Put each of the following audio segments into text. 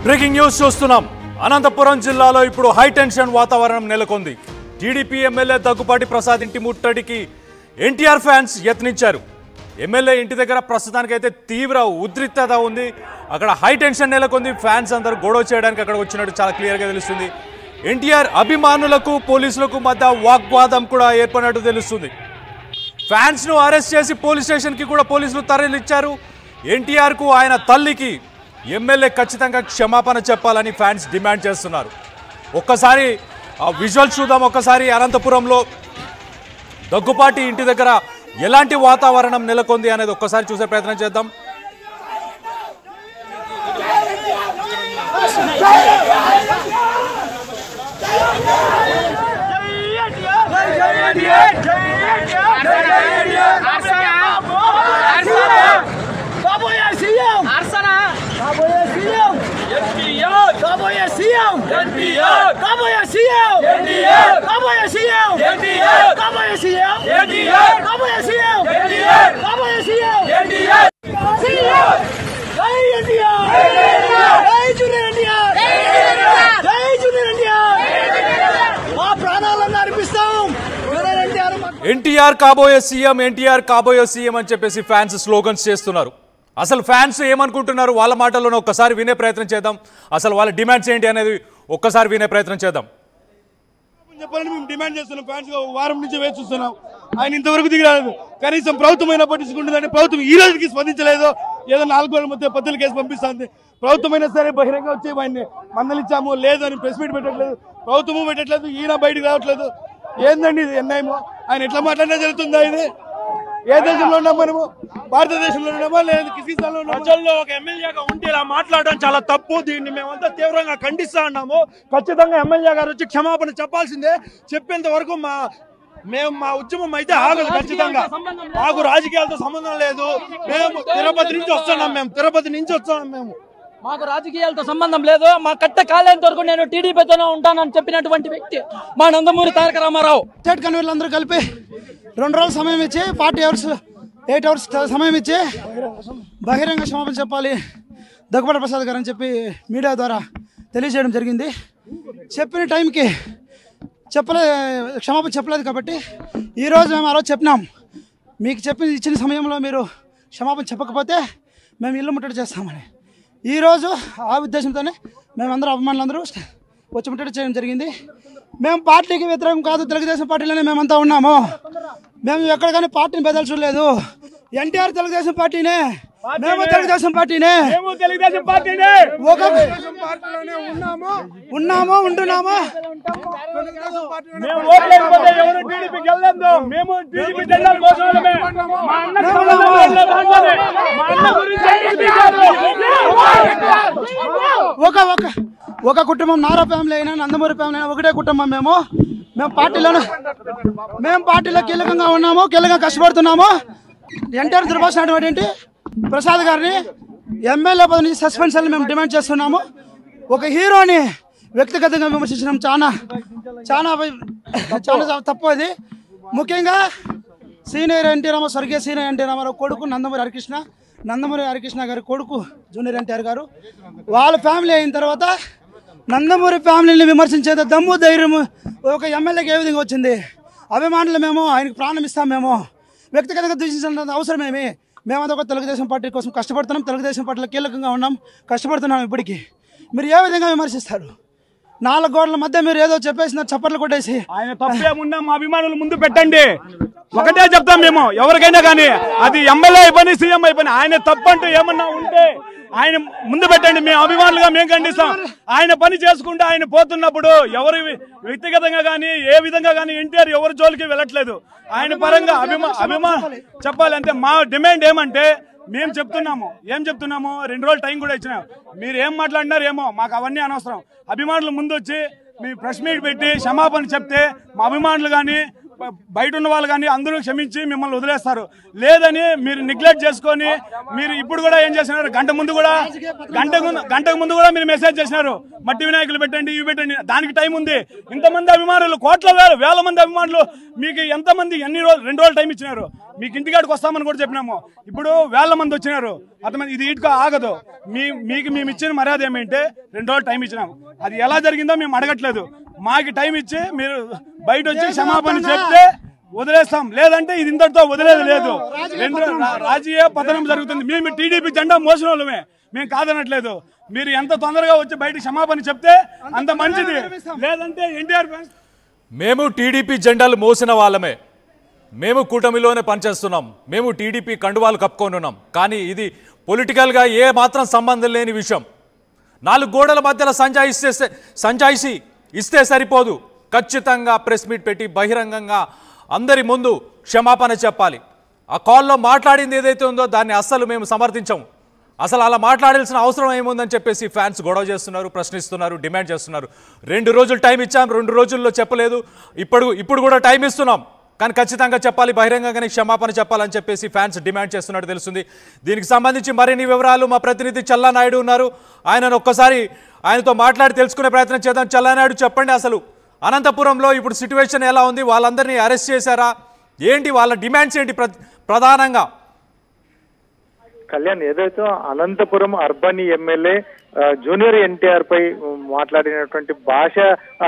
Breaking news చూస్తున్నాం. అనంతపురం జిల్లాలో ఇప్పుడు హై టెన్షన్ వాతావరణం నెలకొంది. టీడీపీ ఎమ్మెల్యే దగ్గుపాటి ప్రసాద్ ఇంటి ముట్టడికి ఎన్టీఆర్ ఫ్యాన్స్ యత్నించారు. ఎమ్మెల్యే ఇంటి దగ్గర ప్రస్తుతానికైతే తీవ్ర ఉద్రిక్తత ఉంది. అక్కడ హై టెన్షన్ నెలకొంది. ఫ్యాన్స్ అందరూ గొడవ చేయడానికి అక్కడ వచ్చినట్టు చాలా క్లియర్గా తెలుస్తుంది. ఎన్టీఆర్ అభిమానులకు పోలీసులకు మధ్య వాగ్వాదం కూడా ఏర్పడినట్టు తెలుస్తుంది. ఫ్యాన్స్ను అరెస్ట్ చేసి పోలీస్ స్టేషన్కి కూడా పోలీసులు తరలిచ్చారు. ఎన్టీఆర్కు ఆయన తల్లికి ఎమ్మెల్యే ఖచ్చితంగా క్షమాపణ చెప్పాలని ఫ్యాన్స్ డిమాండ్ చేస్తున్నారు. ఒక్కసారి ఆ విజువల్స్ చూద్దాం. ఒక్కసారి అనంతపురంలో దగ్గుపాటి ఇంటి దగ్గర ఎలాంటి వాతావరణం నెలకొంది అనేది ఒక్కసారి చూసే ప్రయత్నం చేద్దాం. ఎన్టీఆర్ కాబోయే సీఎం, ఎన్టీఆర్ కాబోయే సీఎం అని చెప్పేసి ఫ్యాన్స్ స్లోగన్స్ చేస్తున్నారు. అసలు ఫ్యాన్స్ ఏమనుకుంటున్నారు వాళ్ళ మాటల్లోనే ఒక్కసారి వినే ప్రయత్నం చేద్దాం. అసలు వాళ్ళ డిమాండ్స్ ఏంటి అనేది ఒక్కసారి వినే ప్రయత్నం చేద్దాం. చెప్పాలని మేము డిమాండ్ చేస్తున్నాం. ఫ్యాన్స్ వారం నుంచి వేచి చూస్తున్నాం. ఆయన ఇంతవరకు దిగరాలేదు. కనీసం ప్రభుత్వమైనా పట్టించుకుంటుందని ప్రభుత్వం ఈ రోజుకి స్పందించలేదు. ఏదో 4 రోజుల మధ్య పత్రిక కేసు పంపిస్తుంది. ప్రభుత్వమైనా సరే బహిరంగ వచ్చి ఆయన్ని మందలిచ్చాము లేదు అని ప్రెస్ మీట్ పెట్టట్లేదు. ప్రభుత్వము పెట్టట్లేదు. ఈయన బయటకు రావట్లేదు. ఏందండి ఇది అన్యాయమో? ఆయన ఎట్లా మాట్లాడినా జరుగుతుందా? ఇది ఏ దేశంలో ఉన్నాం మనము? భారతదేశంలో ఉన్నామా లేదు కిర్గిస్థాన్లో ఉన్నామా? ప్రజల్లో ఒక ఎమ్మెల్యేగా ఉంటే ఇలా మాట్లాడడం చాలా తప్పు. దీన్ని మేమంతా తీవ్రంగా ఖండిస్తా ఉన్నాము. ఖచ్చితంగా ఎమ్మెల్యే గారు వచ్చి క్షమాపణ చెప్పాల్సిందే. చెప్పేంత వరకు మా ఉద్యమం అయితే ఆగదు. ఖచ్చితంగా మాకు రాజకీయాలతో సంబంధం లేదు. మేము తిరుపతి నుంచి వస్తున్నాం. మాకు రాజకీయాలతో సంబంధం లేదు. మా కట్ట కాలేంత వరకు నేను టీడీపీతోనే ఉంటానని చెప్పినటువంటి వ్యక్తి మా నందమూరి తారక రామారావు. స్టేట్ కన్వీనర్లు అందరూ కలిపి 2 రోజులు సమయం ఇచ్చి 8 అవర్స్ సమయం ఇచ్చి బహిరంగ క్షమాపణ చెప్పాలి దగ్గుపాటి ప్రసాద్ గారు అని చెప్పి మీడియా ద్వారా తెలియజేయడం జరిగింది. చెప్పిన టైంకి క్షమాపణ చెప్పలేదు కాబట్టి ఈరోజు మేము ఆ రోజు చెప్పినాం. మీకు ఇచ్చిన సమయంలో మీరు క్షమాపణ చెప్పకపోతే మేము ఇల్లు ముట్టడి చేస్తామని. ఈరోజు ఆ ఉద్దేశంతోనే మేమందరూ అభిమానులందరూ వచ్చి ముట్టడి చేయడం జరిగింది. మేము పార్టీకి వ్యతిరేకం కాదు. తెలుగుదేశం పార్టీలోనే మేమంతా ఉన్నాము. మేము ఎక్కడ కానీ పార్టీని బెదలు చూడలేదు. ఎన్టీఆర్ తెలుగుదేశం పార్టీనే, మేము తెలుగుదేశం పార్టీనే, ఉన్నాము ఉంటున్నాము. ఒక కుటుంబం నారా ఫ్యామిలీ అయినా నందమూరి ఫ్యామిలీ అయినా ఒకటే కుటుంబం. మేము పార్టీలో కీలకంగా ఉన్నాము, కీలకంగా కష్టపడుతున్నాము. ఎన్టీఆర్ దుర్భాషించినటువంటి ప్రసాద్ గారిని ఎమ్మెల్యే పదవి నుంచి సస్పెన్షన్ మేము డిమాండ్ చేస్తున్నాము. ఒక హీరోని వ్యక్తిగతంగా విమర్శించడం చాలా తప్పు. అది ముఖ్యంగా సీనియర్ ఎన్టీ రామారావు, స్వర్గీయ సీనియర్ ఎన్టీ రామారావు కొడుకు నందమూరి హరికృష్ణ గారి కొడుకు జూనియర్ ఎన్టీఆర్ గారు వాళ్ళ ఫ్యామిలీ అయిన తర్వాత నందమూరి ఫ్యామిలీని విమర్శించేంత దమ్ము ధైర్యం ఒక ఎమ్మెల్యేకి ఏ విధంగా వచ్చింది? అభిమానులు మేము ఆయనకు ప్రాణం ఇస్తాం. మేము వ్యక్తిగతంగా దూషించాల్సిన అవసరమేమి? మేమంతా ఒక తెలుగుదేశం పార్టీ కోసం కష్టపడుతున్నాం. తెలుగుదేశం పార్టీలో కీలకంగా ఉన్నాం, కష్టపడుతున్నాం. ఇప్పటికీ మీరు ఏ విధంగా విమర్శిస్తారు? 4 గోడల మధ్య మీరు ఏదో చెప్పేసినారు, చప్పట్లు కొట్టేసి. ఆయన తప్పేమున్నా మా అభిమానులు ముందు పెట్టండి. ఒకటే చెప్తాం మేము ఎవరికైనా కానీ, అది ఎమ్మెల్యే అయిపోయి సీఎం అయిపోయి ఆయన తప్పంటూ ఏమన్నా ఉంటే ఆయన ముందు పెట్టండి. మేము అభిమానులుగా మేము ఖండిస్తాం. ఆయన పని చేసుకుంటూ ఆయన పోతున్నప్పుడు ఎవరి వ్యక్తిగతంగా కానీ ఏ విధంగా కానీ ఎన్టీఆర్ ఎవరి జోలికి వెళ్ళట్లేదు. ఆయన పరంగా అభిమానం చెప్పాలి. అంతే మా డిమాండ్ ఏమంటే మేము చెప్తున్నాము. ఏం చెప్తున్నాము? 2 రోజులు టైం కూడా ఇచ్చినాం. మీరు ఏం మాట్లాడినారు ఏమో, మాకు అవన్నీ అనవసరం. అభిమానులు ముందు వచ్చి మీ ప్రెస్ మీట్ పెట్టి క్షమాపణ చెప్తే మా అభిమానులు కానీ బయట ఉన్న వాళ్ళు కానీ అందరూ క్షమించి మిమ్మల్ని వదిలేస్తారు. లేదని మీరు నెగ్లెక్ట్ చేసుకొని మీరు ఇప్పుడు కూడా ఏం చేసినారు, గంటకు ముందు కూడా మీరు మెసేజ్ చేసినారు, మట్టి వినాయకులు పెట్టండి, ఇవి పెట్టండి. దానికి టైం ఉంది. ఇంతమంది అభిమానులు, వేల మంది అభిమానులు, మీకు ఎంతమంది ఎన్ని రోజులు 2 రోజులు టైం ఇచ్చినారు. మీకు ఇంటికాడికి వస్తామని కూడా చెప్పినాము. ఇప్పుడు 1000 మంది వచ్చినారు. అర్థమైంది. ఇది ఇటుక ఆగదు. మీకు మేము ఇచ్చిన మర్యాద ఏమంటే 2 రోజులు టైం ఇచ్చినాము. అది ఎలా జరిగిందో మేము అడగట్లేదు. మాకు టైం ఇచ్చి మీరు బయట వచ్చి క్షమాపణ చెప్తే వదిలేస్తాం, లేదంటే ఇది ఇంతటితో వదిలేదు లేదు. రాజకీయ పతనం జరుగుతుంది. మేము టీడీపీ జెండా మోసిన వాళ్ళమే, మేము కాదనట్లేదు. మీరు ఎంత తొందరగా వచ్చి బయట క్షమాపణ చెప్తే అంత మంచిది, లేదంటే ఎన్టీఆర్ మేము టీడీపీ జెండాలు మోసిన వాళ్ళమే, మేము కూటమిలోనే పనిచేస్తున్నాం, మేము టీడీపీ కండువాలు కప్పుకొని ఉన్నాం. కానీ ఇది పొలిటికల్గా ఏ మాత్రం సంబంధం లేని విషయం. 4 గోడల మధ్యలో సంజాయిషి ఇస్తే సరిపోదు. ఖచ్చితంగా ప్రెస్ మీట్ పెట్టి బహిరంగంగా అందరి ముందు క్షమాపణ చెప్పాలి. ఆ కాల్లో మాట్లాడింది ఏదైతే ఉందో దాన్ని అస్సలు మేము సమర్థించము. అసలు అలా మాట్లాడాల్సిన అవసరం ఏముందని చెప్పేసి ఫ్యాన్స్ గొడవ చేస్తున్నారు, ప్రశ్నిస్తున్నారు, డిమాండ్ చేస్తున్నారు. 2 రోజులు టైం ఇచ్చాం, 2 రోజుల్లో చెప్పలేదు. ఇప్పుడు కూడా టైం ఇస్తున్నాం, కానీ ఖచ్చితంగా చెప్పాలి, బహిరంగంగానే క్షమాపణ చెప్పాలని చెప్పేసి ఫ్యాన్స్ డిమాండ్ చేస్తున్నట్టు తెలుస్తుంది. దీనికి సంబంధించి మరిన్ని వివరాలు మా ప్రతినిధి చల్లానాయుడు ఉన్నారు. ఆయనతో మాట్లాడి తెలుసుకునే ప్రయత్నం చేద్దాం. చల్లానాయుడు, చెప్పండి, అసలు అనంతపురంలో ఇప్పుడు సిచ్యువేషన్ ఎలా ఉంది? వాళ్ళందరినీ అరెస్ట్ చేశారా? ఏంటి వాళ్ళ డిమాండ్స్ ఏంటి ప్రధానంగా? కళ్యాణ్, ఏదైతే Anantapuram urban MLA junior NTR పై మాట్లాడినటువంటి భాష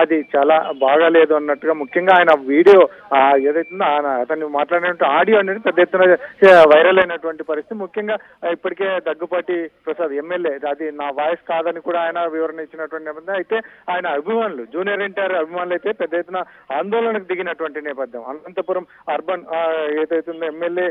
అది చాలా బాగాలేదు అన్నట్టుగా, ముఖ్యంగా ఆయన వీడియో ఏదైతుందో అతన్ని మాట్లాడినటువంటి ఆడియో అనేది పెద్ద ఎత్తున వైరల్ అయినటువంటి పరిస్థితి. ముఖ్యంగా ఇప్పటికే దగ్గుపాటి ప్రసాద్ ఎమ్మెల్యే అది నా వాయిస్ కాదని కూడా ఆయన వివరణ ఇచ్చినటువంటి నేపథ్యం. అయితే ఆయన అభిమానులు, జూనియర్ ఎన్టీఆర్ అభిమానులు అయితే పెద్ద ఎత్తున ఆందోళనకు దిగినటువంటి నేపథ్యం. అనంతపురం అర్బన్ ఏదైతుందో ఎమ్మెల్యే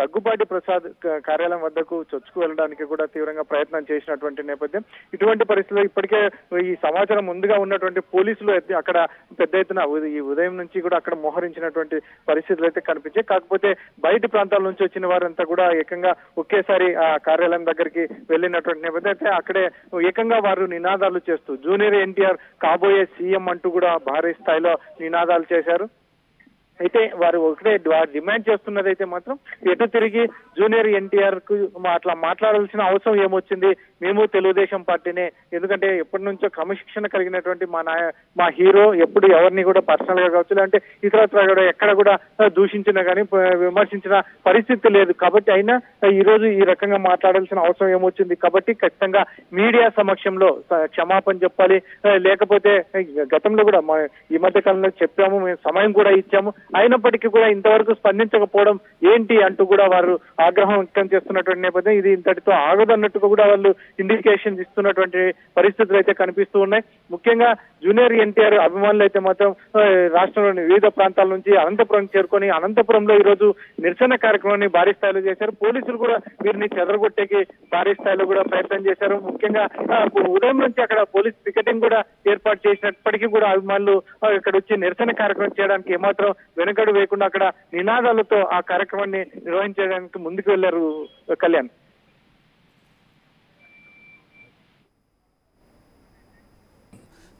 దగ్గుపాటి ప్రసాద్ కార్యాలయం వద్దకు చొచ్చుకు వెళ్ళడానికి కూడా తీవ్రంగా ప్రయత్నం చేసినటువంటి నేపథ్యం. ఇటువంటి పరిస్థితుల్లో ఇప్పటికే ఈ సమాచారం ముందుగా ఉన్నటువంటి పోలీసులు అక్కడ పెద్ద ఎత్తున ఈ ఉదయం నుంచి కూడా అక్కడ మోహరించినటువంటి పరిస్థితులు అయితే కనిపించాయి. కాకపోతే బయట ప్రాంతాల నుంచి వచ్చిన వారంతా కూడా ఏకంగా ఒకేసారి ఆ కార్యాలయం దగ్గరికి వెళ్ళినటువంటి నేపథ్యం. అయితే అక్కడే ఏకంగా వారు నినాదాలు చేస్తూ జూనియర్ ఎన్టీఆర్ కాబోయే సీఎం అంటూ కూడా భారీ స్థాయిలో నినాదాలు చేశారు. అయితే వారు ఒకటే డిమాండ్ చేస్తున్నది అయితే మాత్రం ఎటు తిరిగి జూనియర్ ఎన్టీఆర్ కు అట్లా మాట్లాడాల్సిన అవసరం ఏమొచ్చింది, మేము తెలుగుదేశం పార్టీనే, ఎందుకంటే ఎప్పటి నుంచో క్రమశిక్షణ కలిగినటువంటి మా హీరో ఎప్పుడు ఎవరిని కూడా పర్సనల్ గా కావచ్చు లేదంటే ఇతరత్ర కూడా ఎక్కడ కూడా దూషించినా కానీ విమర్శించిన పరిస్థితి లేదు. కాబట్టి అయినా ఈ రోజు ఈ రకంగా మాట్లాడాల్సిన అవసరం ఏమొచ్చింది. కాబట్టి ఖచ్చితంగా మీడియా సమక్షంలో క్షమాపణ చెప్పాలి. లేకపోతే గతంలో కూడా ఈ మధ్య కాలంలో చెప్పాము, మేము సమయం కూడా ఇచ్చాము, అయినప్పటికీ కూడా ఇంతవరకు స్పందించకపోవడం ఏంటి అంటూ కూడా వారు ఆగ్రహం వ్యక్తం చేస్తున్నటువంటి నేపథ్యం. ఇది ఇంతటితో ఆగదన్నట్టుగా కూడా వాళ్ళు ఇండికేషన్స్ ఇస్తున్నటువంటి పరిస్థితులు అయితే కనిపిస్తూ ఉన్నాయి. ముఖ్యంగా జూనియర్ ఎన్టీఆర్ అభిమానులు అయితే మాత్రం రాష్ట్రంలోని వివిధ ప్రాంతాల నుంచి అనంతపురం చేరుకొని అనంతపురంలో ఈ రోజు నిరసన కార్యక్రమాన్ని భారీ స్థాయిలో చేశారు. పోలీసులు కూడా వీరిని చెదరగొట్టేకి భారీ స్థాయిలో కూడా ప్రయత్నం చేశారు. ముఖ్యంగా ఉదయం నుంచి అక్కడ పోలీస్ పికెటింగ్ కూడా ఏర్పాటు చేసినప్పటికీ కూడా అభిమానులు ఇక్కడ వచ్చి నిరసన కార్యక్రమం చేయడానికి ఏమాత్రం వెనుకడు వేయకుండా అక్కడ నినాదాలతో ఆ కార్యక్రమాన్ని నిర్వహించడానికి ముందుకు వెళ్లారు. Kalyan,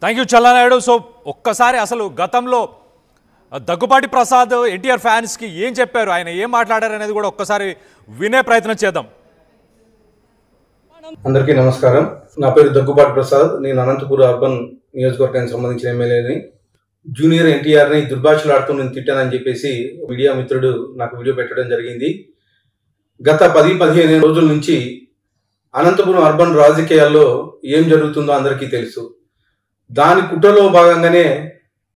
thank you Challanaidu. So ఒక్కసారి అసలు గతంలో దగ్గుపాటి ప్రసాద్ ఎన్టీఆర్ ఫ్యాన్స్ కి ఏం చెప్పారు, ఆయన ఏం మాట్లాడారు అనేది కూడా ఒక్కసారి వినే ప్రయత్నం చేద్దాం. అందరికీ నమస్కారం. నా పేరు దగ్గుపాటి ప్రసాద్. నేను అనంతపురం అర్బన్ నియోజకవర్గానికి సంబంధించిన ఎమ్మెల్యేని. జూనియర్ ఎన్టీఆర్ని దుర్భాషలాడుతూ నేను తిట్టానని చెప్పేసి మీడియా మిత్రుడు నాకు వీడియో పెట్టడం జరిగింది. గత 10-15 రోజుల నుంచి అనంతపురం అర్బన్ రాజకీయాల్లో ఏం జరుగుతుందో అందరికీ తెలుసు. దాని కుట్రలో భాగంగానే